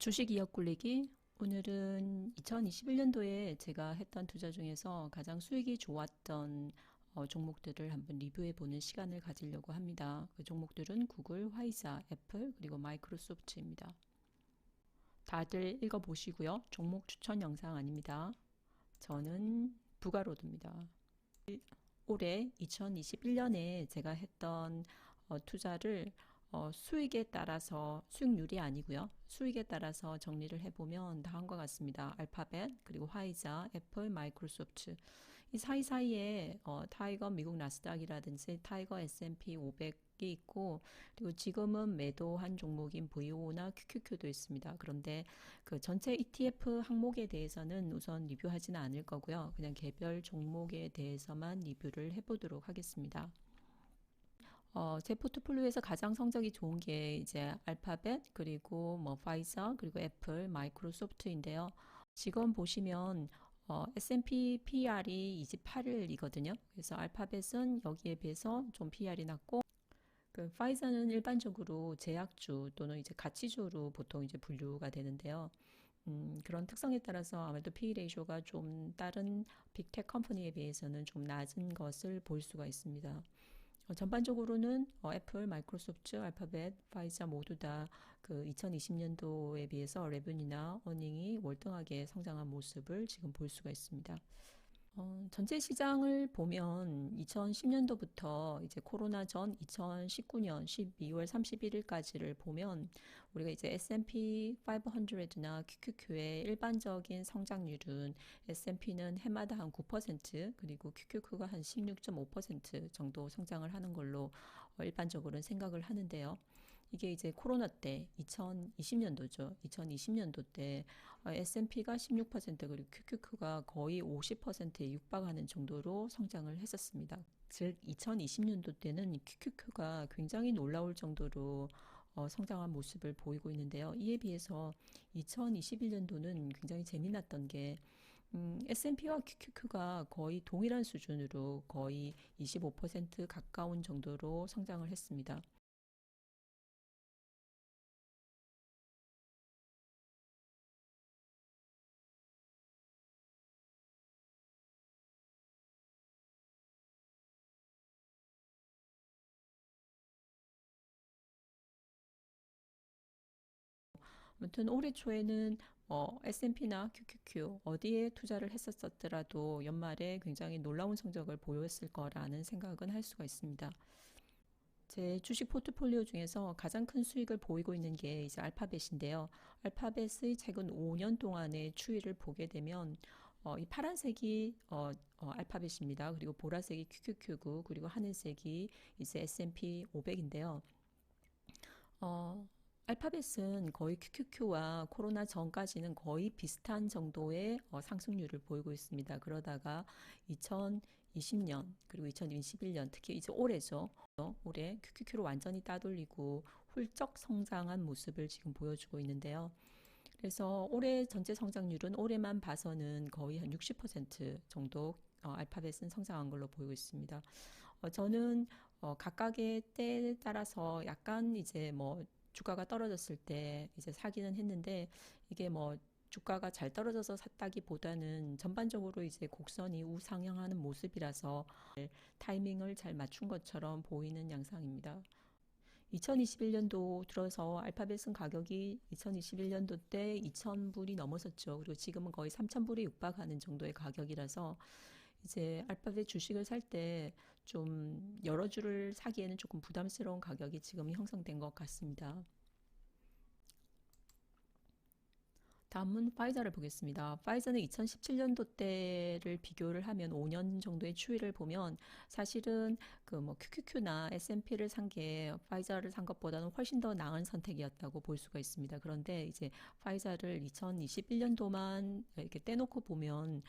주식 이억 굴리기. 오늘은 2021년도에 제가 했던 투자 중에서 가장 수익이 좋았던 종목들을 한번 리뷰해 보는 시간을 가지려고 합니다. 그 종목들은 구글, 화이자, 애플, 그리고 마이크로소프트입니다. 다들 읽어보시고요. 종목 추천 영상 아닙니다. 저는 부가로드입니다. 올해 2021년에 제가 했던 투자를 수익에 따라서, 수익률이 아니고요. 수익에 따라서 정리를 해보면 다음과 같습니다. 알파벳, 그리고 화이자, 애플, 마이크로소프트. 이 사이사이에 타이거 미국 나스닥이라든지 타이거 S&P 500이 있고, 그리고 지금은 매도한 종목인 VO나 QQQ도 있습니다. 그런데 그 전체 ETF 항목에 대해서는 우선 리뷰하지는 않을 거고요. 그냥 개별 종목에 대해서만 리뷰를 해보도록 하겠습니다. 제 포트폴리오에서 가장 성적이 좋은 게 이제 알파벳, 그리고 뭐 파이자, 그리고 애플, 마이크로소프트인데요. 지금 보시면 S&P PR이 28일이거든요. 그래서 알파벳은 여기에 비해서 좀 PR이 낮고, 그 파이자는 일반적으로 제약주 또는 이제 가치주로 보통 이제 분류가 되는데요. 그런 특성에 따라서 아무래도 PE 레이쇼가 좀 다른 빅테크 컴퍼니에 비해서는 좀 낮은 것을 볼 수가 있습니다. 전반적으로는 애플, 마이크로소프트, 알파벳, 파이자 모두 다 그 2020년도에 비해서 레븐이나 어닝이 월등하게 성장한 모습을 지금 볼 수가 있습니다. 전체 시장을 보면 2010년도부터 이제 코로나 전 2019년 12월 31일까지를 보면 우리가 이제 S&P 500나 QQQ의 일반적인 성장률은 S&P는 해마다 한 9% 그리고 QQQ가 한 16.5% 정도 성장을 하는 걸로 일반적으로는 생각을 하는데요. 이게 이제 코로나 때 2020년도죠. 2020년도 때 S&P가 16% 그리고 QQQ가 거의 50%에 육박하는 정도로 성장을 했었습니다. 즉 2020년도 때는 QQQ가 굉장히 놀라울 정도로 성장한 모습을 보이고 있는데요. 이에 비해서 2021년도는 굉장히 재미났던 게 S&P와 QQQ가 거의 동일한 수준으로 거의 25% 가까운 정도로 성장을 했습니다. 아무튼 올해 초에는 S&P나 QQQ 어디에 투자를 했었더라도 연말에 굉장히 놀라운 성적을 보였을 거라는 생각은 할 수가 있습니다. 제 주식 포트폴리오 중에서 가장 큰 수익을 보이고 있는 게 이제 알파벳인데요. 알파벳의 최근 5년 동안의 추이를 보게 되면 이 파란색이 알파벳입니다. 그리고 보라색이 QQQ고 그리고 하늘색이 이제 S&P 500인데요. 어, 알파벳은 거의 QQQ와 코로나 전까지는 거의 비슷한 정도의 상승률을 보이고 있습니다. 그러다가 2020년 그리고 2021년 특히 이제 올해죠. 올해 QQQ로 완전히 따돌리고 훌쩍 성장한 모습을 지금 보여주고 있는데요. 그래서 올해 전체 성장률은 올해만 봐서는 거의 한 60% 정도 알파벳은 성장한 걸로 보이고 있습니다. 저는 각각의 때에 따라서 약간 이제 뭐 주가가 떨어졌을 때 이제 사기는 했는데 이게 뭐 주가가 잘 떨어져서 샀다기보다는 전반적으로 이제 곡선이 우상향하는 모습이라서 타이밍을 잘 맞춘 것처럼 보이는 양상입니다. 2021년도 들어서 알파벳은 가격이 2021년도 때 2,000불이 넘었었죠. 그리고 지금은 거의 3,000불에 육박하는 정도의 가격이라서 이제 알파벳 주식을 살 때 좀 여러 주를 사기에는 조금 부담스러운 가격이 지금 형성된 것 같습니다. 다음은 파이자를 보겠습니다. 파이자는 2017년도 때를 비교를 하면 5년 정도의 추이를 보면 사실은 그 뭐 QQQ나 S&P를 산 게 파이자를 산 것보다는 훨씬 더 나은 선택이었다고 볼 수가 있습니다. 그런데 이제 파이자를 2021년도만 이렇게 떼놓고 보면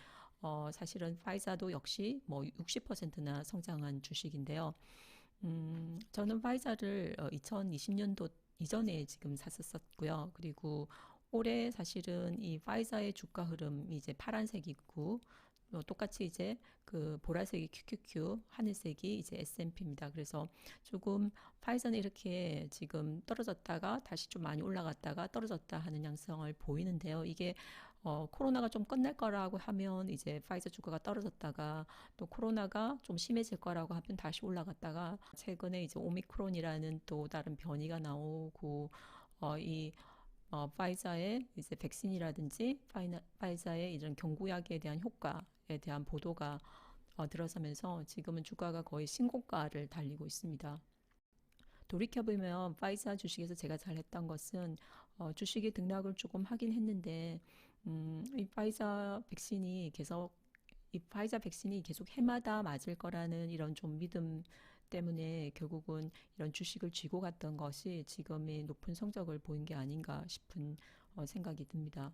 사실은 파이자도 역시 뭐 60%나 성장한 주식인데요. 저는 파이자를 2020년도 이전에 지금 샀었고요. 그리고 올해 사실은 이 파이자의 주가 흐름이 이제 파란색이고 똑같이 이제 그 보라색이 QQQ, 하늘색이 이제 S&P입니다. 그래서 조금 파이자는 이렇게 지금 떨어졌다가 다시 좀 많이 올라갔다가 떨어졌다 하는 양상을 보이는데요. 이게 코로나가 좀 끝날 거라고 하면 이제 파이자 주가가 떨어졌다가 또 코로나가 좀 심해질 거라고 하면 다시 올라갔다가 최근에 이제 오미크론이라는 또 다른 변이가 나오고 이 파이자의 이제 백신이라든지 파이자의 이런 경구약에 대한 효과에 대한 보도가 들어서면서 지금은 주가가 거의 신고가를 달리고 있습니다. 돌이켜보면 파이자 주식에서 제가 잘했던 것은 주식의 등락을 조금 하긴 했는데 이 파이자 백신이 계속 해마다 맞을 거라는 이런 좀 믿음 때문에 결국은 이런 주식을 쥐고 갔던 것이 지금의 높은 성적을 보인 게 아닌가 싶은 생각이 듭니다.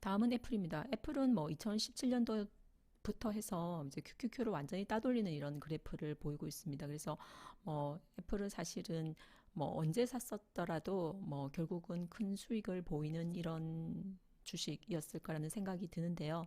다음은 애플입니다. 애플은 뭐 2017년도부터 해서 이제 QQQ를 완전히 따돌리는 이런 그래프를 보이고 있습니다. 그래서 애플은 사실은 뭐 언제 샀었더라도 뭐 결국은 큰 수익을 보이는 이런 주식이었을 거라는 생각이 드는데요.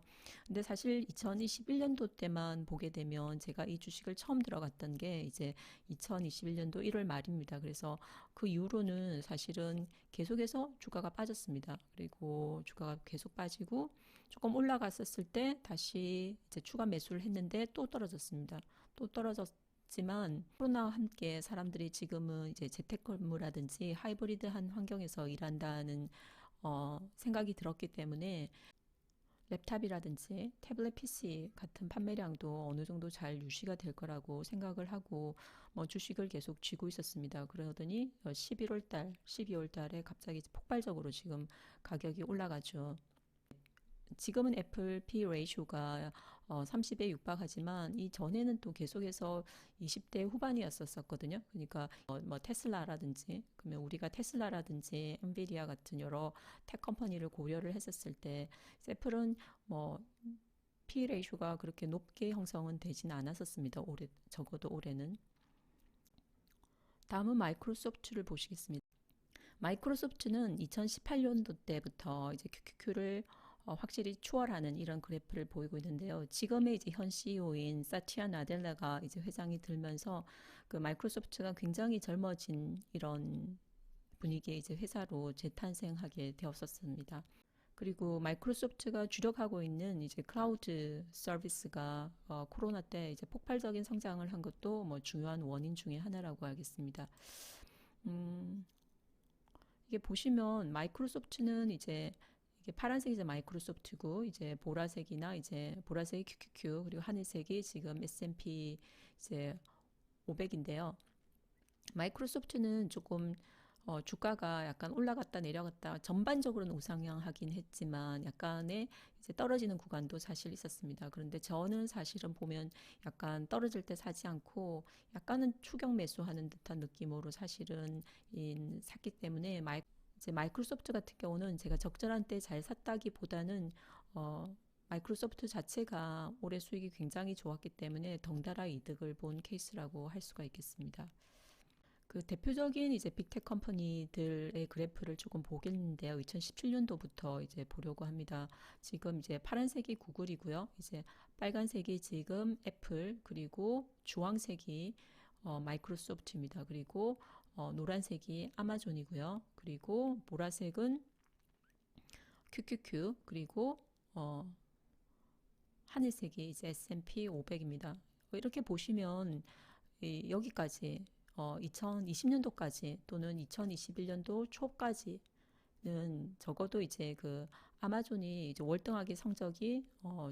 근데 사실 2021년도 때만 보게 되면 제가 이 주식을 처음 들어갔던 게 이제 2021년도 1월 말입니다. 그래서 그 이후로는 사실은 계속해서 주가가 빠졌습니다. 그리고 주가가 계속 빠지고 조금 올라갔었을 때 다시 이제 추가 매수를 했는데 또 떨어졌습니다. 또 떨어졌지만 코로나와 함께 사람들이 지금은 이제 재택근무라든지 하이브리드한 환경에서 일한다는 생각이 들었기 때문에 랩탑이라든지 태블릿 PC 같은 판매량도 어느 정도 잘 유지가 될 거라고 생각을 하고 뭐 주식을 계속 쥐고 있었습니다. 그러더니 11월 달, 12월 달에 갑자기 폭발적으로 지금 가격이 올라가죠. 지금은 애플 P 레이쇼가 30에 육박하지만 이 전에는 또 계속해서 20대 후반이었었거든요. 그러니까 뭐 테슬라라든지 그러면 우리가 테슬라라든지 엔비디아 같은 여러 텍 컴퍼니를 고려를 했었을 때 애플은 뭐 P 레이쇼가 그렇게 높게 형성은 되진 않았었습니다. 올해 적어도 올해는. 다음은 마이크로소프트를 보시겠습니다. 마이크로소프트는 2018년도 때부터 이제 QQQ를 확실히 추월하는 이런 그래프를 보이고 있는데요. 지금의 이제 현 CEO인 사티아 나델라가 이제 회장이 들면서 그 마이크로소프트가 굉장히 젊어진 이런 분위기의 이제 회사로 재탄생하게 되었었습니다. 그리고 마이크로소프트가 주력하고 있는 이제 클라우드 서비스가 코로나 때 이제 폭발적인 성장을 한 것도 뭐 중요한 원인 중에 하나라고 알겠습니다. 음, 이게 보시면 마이크로소프트는 이제 이게 파란색이 이제 마이크로소프트고 이제 보라색이나 이제 보라색이 QQQ 그리고 하늘색이 지금 S&P 이제 500인데요. 마이크로소프트는 조금 주가가 약간 올라갔다 내려갔다 전반적으로는 우상향하긴 했지만 약간의 이제 떨어지는 구간도 사실 있었습니다. 그런데 저는 사실은 보면 약간 떨어질 때 사지 않고 약간은 추격 매수하는 듯한 느낌으로 사실은 샀기 때문에 이제 마이크로소프트 같은 경우는 제가 적절한 때 잘 샀다기보다는 마이크로소프트 자체가 올해 수익이 굉장히 좋았기 때문에 덩달아 이득을 본 케이스라고 할 수가 있겠습니다. 그 대표적인 이제 빅테크 컴퍼니들의 그래프를 조금 보겠는데요. 2017년도부터 이제 보려고 합니다. 지금 이제 파란색이 구글이고요. 이제 빨간색이 지금 애플, 그리고 주황색이 마이크로소프트입니다. 그리고 노란색이 아마존이고요. 그리고 보라색은 QQQ, 그리고 하늘색이 이제 S&P 500입니다. 이렇게 보시면 여기까지 2020년도까지 또는 2021년도 초까지는 적어도 이제 그 아마존이 이제 월등하게 성적이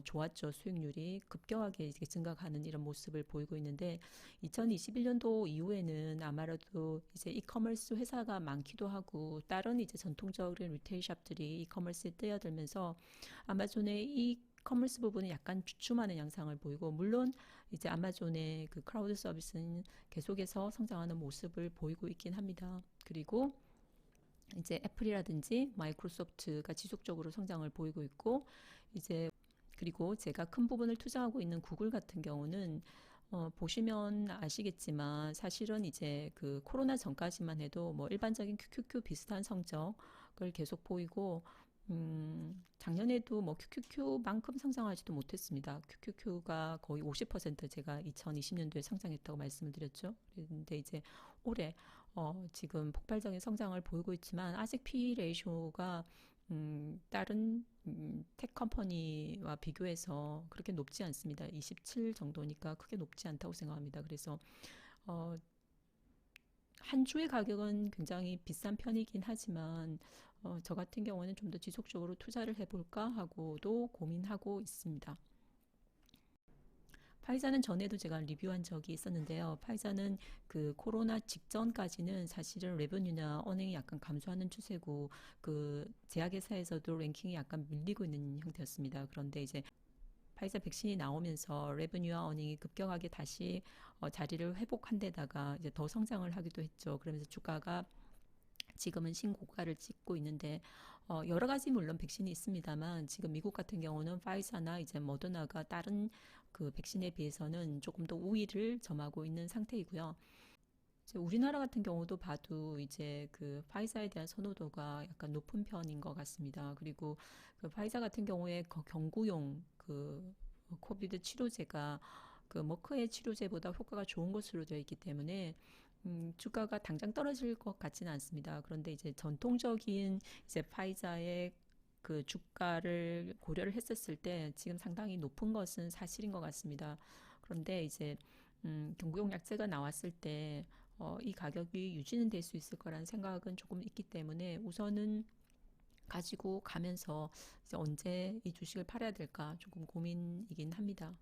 좋았죠. 수익률이 급격하게 이제 증가하는 이런 모습을 보이고 있는데 2021년도 이후에는 아마도 이제 이커머스 회사가 많기도 하고 다른 이제 전통적인 리테일 샵들이 이커머스에 뛰어들면서 아마존의 이 커머스 부분은 약간 주춤하는 양상을 보이고 물론 이제 아마존의 그 클라우드 서비스는 계속해서 성장하는 모습을 보이고 있긴 합니다. 그리고 이제 애플이라든지 마이크로소프트가 지속적으로 성장을 보이고 있고 이제 그리고 제가 큰 부분을 투자하고 있는 구글 같은 경우는 보시면 아시겠지만 사실은 이제 그 코로나 전까지만 해도 뭐 일반적인 QQQ 비슷한 성적을 계속 보이고 작년에도 뭐 QQQ만큼 상장하지도 못했습니다. QQQ가 거의 50% 제가 2020년도에 상장했다고 말씀을 드렸죠. 그런데 이제 올해 지금 폭발적인 성장을 보이고 있지만 아직 PE 레이쇼가 다른 텍 컴퍼니와 비교해서 그렇게 높지 않습니다. 27 정도니까 크게 높지 않다고 생각합니다. 그래서 어, 한 주의 가격은 굉장히 비싼 편이긴 하지만 저 같은 경우는 좀 더 지속적으로 투자를 해볼까 하고도 고민하고 있습니다. 파이자는 전에도 제가 리뷰한 적이 있었는데요. 파이자는 그 코로나 직전까지는 사실은 레버뉴나 어닝이 약간 감소하는 추세고 그 제약회사에서도 랭킹이 약간 밀리고 있는 형태였습니다. 그런데 이제 파이자 백신이 나오면서 레버뉴와 어닝이 급격하게 다시 자리를 회복한 데다가 이제 더 성장을 하기도 했죠. 그러면서 주가가 지금은 신고가를 찍고 있는데 여러 가지 물론 백신이 있습니다만 지금 미국 같은 경우는 파이자나 이제 모더나가 다른 그 백신에 비해서는 조금 더 우위를 점하고 있는 상태이고요. 이제 우리나라 같은 경우도 봐도 이제 그 파이자에 대한 선호도가 약간 높은 편인 것 같습니다. 그리고 그 파이자 같은 경우에 경구용 그 코비드 치료제가 그 머크의 치료제보다 효과가 좋은 것으로 되어 있기 때문에 주가가 당장 떨어질 것 같지는 않습니다. 그런데 이제 전통적인 이제 파이자의 그 주가를 고려를 했었을 때 지금 상당히 높은 것은 사실인 것 같습니다. 그런데 이제 경구용 약제가 나왔을 때 이 가격이 유지는 될 수 있을 거라는 생각은 조금 있기 때문에 우선은 가지고 가면서 이제 언제 이 주식을 팔아야 될까 조금 고민이긴 합니다.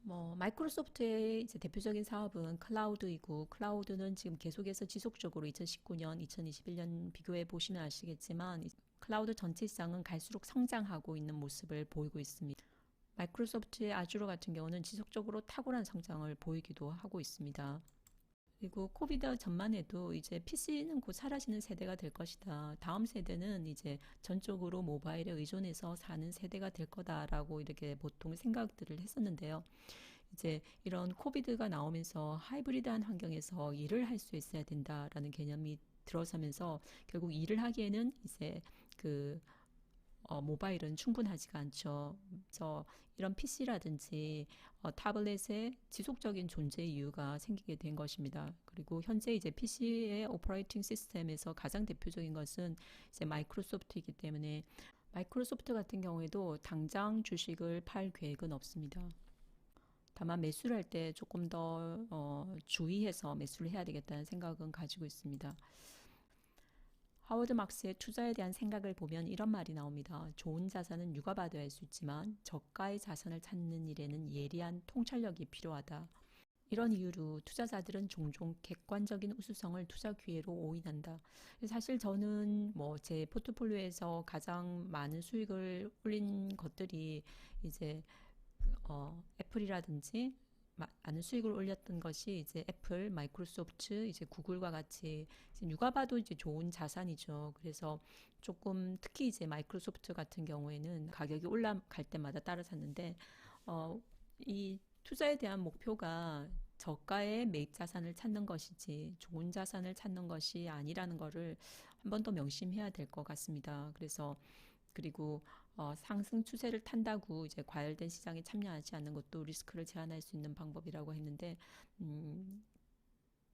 뭐 마이크로소프트의 이제 대표적인 사업은 클라우드이고 클라우드는 지금 계속해서 지속적으로 2019년, 2021년 비교해 보시면 아시겠지만 클라우드 전체 시장은 갈수록 성장하고 있는 모습을 보이고 있습니다. 마이크로소프트의 아주로 같은 경우는 지속적으로 탁월한 성장을 보이기도 하고 있습니다. 그리고 코비드 전만 해도 이제 PC는 곧 사라지는 세대가 될 것이다. 다음 세대는 이제 전적으로 모바일에 의존해서 사는 세대가 될 거다라고 이렇게 보통 생각들을 했었는데요. 이제 이런 코비드가 나오면서 하이브리드한 환경에서 일을 할 수 있어야 된다라는 개념이 들어서면서 결국 일을 하기에는 이제 그 모바일은 충분하지가 않죠. 그래서 이런 PC라든지 타블렛의 지속적인 존재 이유가 생기게 된 것입니다. 그리고 현재 이제 PC의 오퍼레이팅 시스템에서 가장 대표적인 것은 이제 마이크로소프트이기 때문에 마이크로소프트 같은 경우에도 당장 주식을 팔 계획은 없습니다. 다만 매수를 할 때 조금 더 주의해서 매수를 해야 되겠다는 생각은 가지고 있습니다. 하워드 막스의 투자에 대한 생각을 보면 이런 말이 나옵니다. 좋은 자산은 유가받아야 할 수 있지만 저가의 자산을 찾는 일에는 예리한 통찰력이 필요하다. 이런 이유로 투자자들은 종종 객관적인 우수성을 투자 기회로 오인한다. 사실 저는 뭐 제 포트폴리오에서 가장 많은 수익을 올린 것들이 이제 애플이라든지 많은 수익을 올렸던 것이 이제 애플, 마이크로소프트, 이제 구글과 같이 이제 누가 봐도 이제 좋은 자산이죠. 그래서 조금 특히 이제 마이크로소프트 같은 경우에는 가격이 올라갈 때마다 따라샀는데 이 투자에 대한 목표가 저가의 매입 자산을 찾는 것이지 좋은 자산을 찾는 것이 아니라는 거를 한 번 더 명심해야 될 것 같습니다. 그래서 그리고 상승 추세를 탄다고 이제 과열된 시장에 참여하지 않는 것도 리스크를 제한할 수 있는 방법이라고 했는데 음,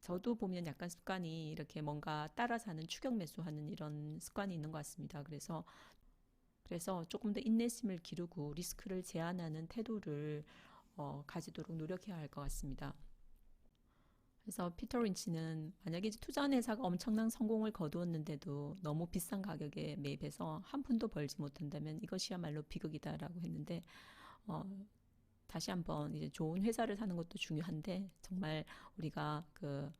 저도 보면 약간 습관이 이렇게 뭔가 따라사는 추격 매수하는 이런 습관이 있는 것 같습니다. 그래서 조금 더 인내심을 기르고 리스크를 제한하는 태도를 가지도록 노력해야 할 것 같습니다. 그래서 피터 린치는 만약에 투자한 회사가 엄청난 성공을 거두었는데도 너무 비싼 가격에 매입해서 한 푼도 벌지 못한다면 이것이야말로 비극이다라고 했는데 어, 다시 한번 이제 좋은 회사를 사는 것도 중요한데 정말 우리가 그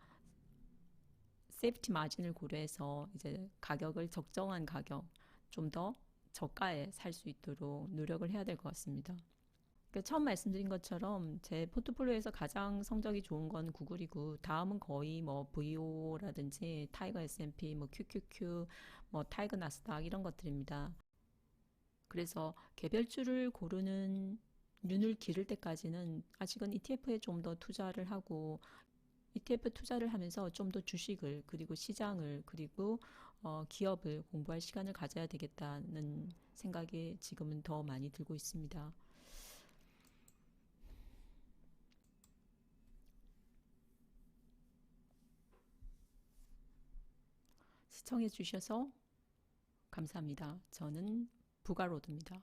세이프티 마진을 고려해서 이제 가격을 적정한 가격 좀 더 저가에 살 수 있도록 노력을 해야 될 것 같습니다. 그러니까 처음 말씀드린 것처럼 제 포트폴리오에서 가장 성적이 좋은 건 구글이고 다음은 거의 뭐 VO라든지 타이거 S&P, 뭐 QQQ, 뭐 타이거 나스닥 이런 것들입니다. 그래서 개별주를 고르는 눈을 기를 때까지는 아직은 ETF에 좀 더 투자를 하고 ETF 투자를 하면서 좀 더 주식을 그리고 시장을 그리고 기업을 공부할 시간을 가져야 되겠다는 생각이 지금은 더 많이 들고 있습니다. 시청해 주셔서 감사합니다. 저는 부가로드입니다.